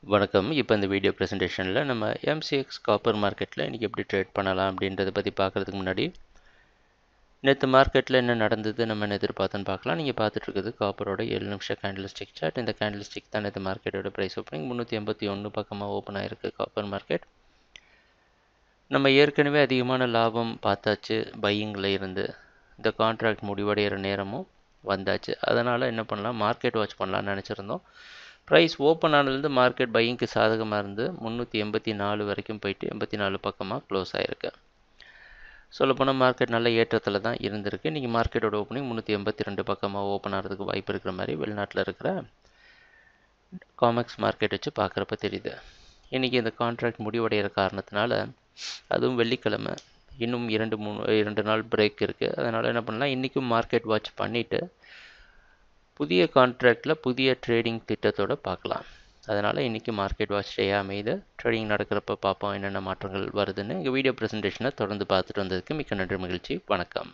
வணக்கம். இப்போ இந்த வீடியோ ப்ரெசன்டேஷனில் நம்ம MCX காப்பர் மார்க்கெட்டில் இன்றைக்கி எப்படி ட்ரேட் பண்ணலாம் அப்படின்றத பற்றி பார்க்குறதுக்கு முன்னாடி நேற்று மார்க்கெட்டில் என்ன நடந்தது நம்ம என்ன எதிர்பார்த்தோன்னு பார்க்கலாம். நீங்கள் பார்த்துட்ருக்குது காப்பரோட 7 நிமிஷம் கேண்டில் ஸ்டிக் சார்ட். இந்த கேண்டில் ஸ்டிக் தான் நேற்று மார்க்கெட்டோட ப்ரைஸ் ஓப்பனிங் 381 பக்கமாக ஓப்பன் ஆகிருக்கு காப்பர் மார்க்கெட். நம்ம ஏற்கனவே அதிகமான லாபம் பார்த்தாச்சு பையிங்கில் இருந்து. இந்த கான்ட்ராக்ட் முடிவடைகிற நேரமும் வந்தாச்சு. அதனால் என்ன பண்ணலாம், மார்க்கெட் வாட்ச் பண்ணலான்னு நினச்சிருந்தோம். ப்ரைஸ் ஓப்பன் ஆனதுலேருந்து மார்க்கெட் பையிங்க்கு சாதகமாக இருந்து 384 வரைக்கும் போயிட்டு 84 பக்கமாக க்ளோஸ் ஆகிருக்கு. சொல்லப்போனால் மார்க்கெட் நல்ல ஏற்றத்தில் தான் இருந்திருக்கு. இன்றைக்கி மார்க்கெட்டோட ஓப்பனிங் 382 பக்கமாக ஓப்பன் ஆகிறதுக்கு வாய்ப்பு இருக்கிற மாதிரி வெளிநாட்டில் இருக்கிற காமெக்ஸ் மார்க்கெட் வச்சு பார்க்குறப்ப தெரியுது. இன்றைக்கி இந்த கான்ட்ராக்ட் முடிவடைகிற காரணத்தினால, அதுவும் வெள்ளிக்கிழமை, இன்னும் 2 நாள் பிரேக் இருக்குது. அதனால் என்ன பண்ணலாம், இன்றைக்கும் மார்க்கெட் வாட்ச் பண்ணிவிட்டு புதிய கான்ட்ராக்டில் புதிய ட்ரேடிங் திட்டத்தோடு பார்க்கலாம். அதனால் இன்றைக்கி மார்க்கெட் வாட்ச் டே அமைது. ட்ரேடிங் நடக்கிறப்ப பார்ப்போம் என்னென்ன மாற்றங்கள் வருதுன்னு. எங்கள் வீடியோ ப்ரெசன்டேஷனை தொடர்ந்து பார்த்துட்டு வந்ததுக்கு மிக்க நன்றி, மகிழ்ச்சி, வணக்கம்.